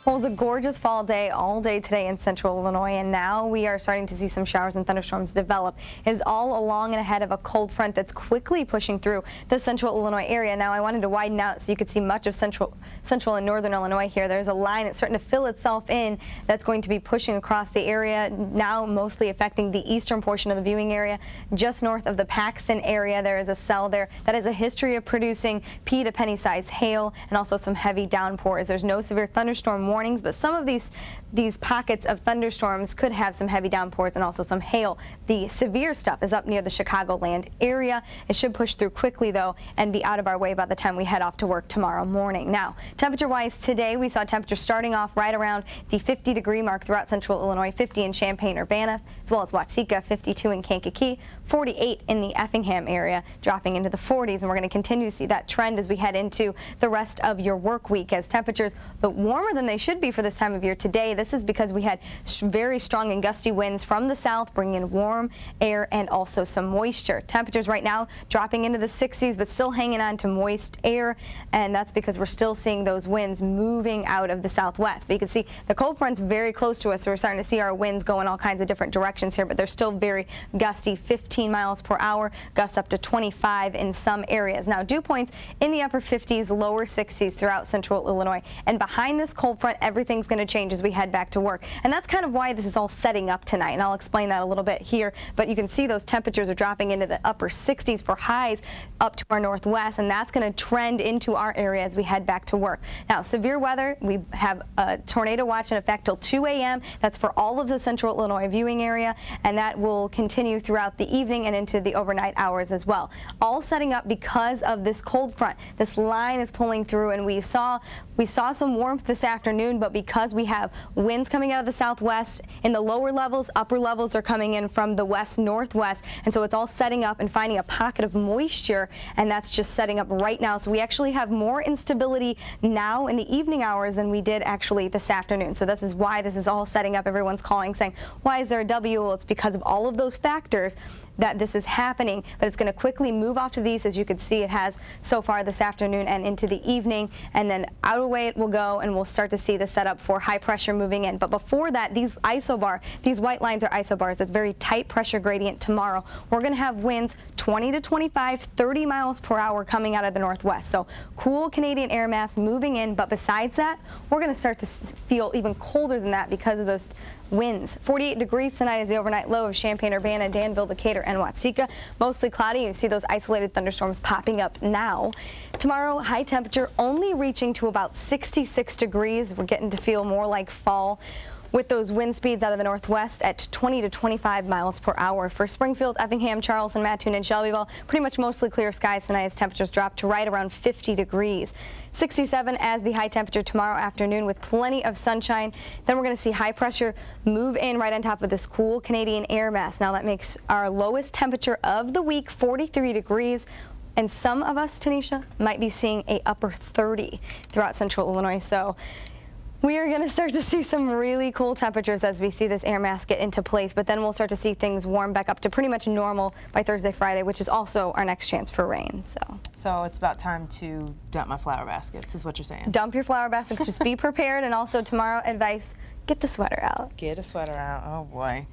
Well, it was a gorgeous fall day all day today in central Illinois, and now we are starting to see some showers and thunderstorms develop. It is all along and ahead of a cold front that's quickly pushing through the central Illinois area. Now, I wanted to widen out so you could see much of central and northern Illinois here. There's a line that's starting to fill itself in that's going to be pushing across the area, now mostly affecting the eastern portion of the viewing area. Just north of the Paxton area, there is a cell there that has a history of producing pea to penny size hail and also some heavy downpours. There's no severe thunderstorm warnings, but some of these pockets of thunderstorms could have some heavy downpours and also some hail. The severe stuff is up near the Chicagoland area. It should push through quickly, though, and be out of our way by the time we head off to work tomorrow morning. Now, temperature-wise today, we saw temperatures starting off right around the 50-degree mark throughout central Illinois, 50 in Champaign-Urbana, as well as Watseka, 52 in Kankakee, 48 in the Effingham area, dropping into the 40s, and we're going to continue to see that trend as we head into the rest of your work week as temperatures look warmer than they should be for this time of year today. This is because we had very strong and gusty winds from the south, bringing in warm air and also some moisture. Temperatures right now dropping into the 60s, but still hanging on to moist air, and that's because we're still seeing those winds moving out of the southwest. But you can see the cold front's very close to us, so we're starting to see our winds go in all kinds of different directions here, but they're still very gusty, 15 miles per hour, gusts up to 25 in some areas. Now, dew points in the upper 50s, lower 60s throughout central Illinois, and behind this cold front, everything's going to change as we head back to work. And that's kind of why this is all setting up tonight, and I'll explain that a little bit here. But you can see those temperatures are dropping into the upper 60s for highs up to our northwest, and that's going to trend into our area as we head back to work. Now, severe weather, we have a tornado watch in effect till 2 a.m. That's for all of the central Illinois viewing area, and that will continue throughout the evening and into the overnight hours as well. All setting up because of this cold front. This line is pulling through, and we saw some warmth this afternoon, but because we have winds coming out of the southwest in the lower levels, upper levels are coming in from the west-northwest, and so it's all setting up and finding a pocket of moisture, and that's just setting up right now. So we actually have more instability now in the evening hours than we did actually this afternoon. So this is why this is all setting up. Everyone's calling saying, why is there a W? Well, it's because of all of those factors that this is happening, but it's going to quickly move off to the east, as you can see it has so far this afternoon and into the evening, and then out of the way it will go, and we'll start to see the setup for high pressure moving in. But before that, these white lines are isobars. It's very tight pressure gradient tomorrow. We're going to have winds 20 to 25, 30 miles per hour coming out of the northwest. So cool Canadian air mass moving in, but besides that, we're going to start to feel even colder than that because of those winds. 48 degrees tonight is the overnight low of Champaign-Urbana, Danville, Decatur, and Watseka. Mostly cloudy. You see those isolated thunderstorms popping up now. Tomorrow, high temperature only reaching to about 66 degrees. We're getting to feel more like fall, with those wind speeds out of the northwest at 20 to 25 miles per hour. For Springfield, Effingham, Charleston, Mattoon, and Shelbyville, pretty much mostly clear skies tonight as temperatures drop to right around 50 degrees. 67 as the high temperature tomorrow afternoon with plenty of sunshine. Then we're going to see high pressure move in right on top of this cool Canadian air mass. Now that makes our lowest temperature of the week 43 degrees. And some of us, Tanisha, might be seeing a upper 30 throughout central Illinois. So we are going to start to see some really cool temperatures as we see this air mass get into place, but then we'll start to see things warm back up to pretty much normal by Thursday, Friday, which is also our next chance for rain. So it's about time to dump my flower baskets, is what you're saying. Dump your flower baskets, just be prepared, and also tomorrow advice, get the sweater out. Get a sweater out, oh boy.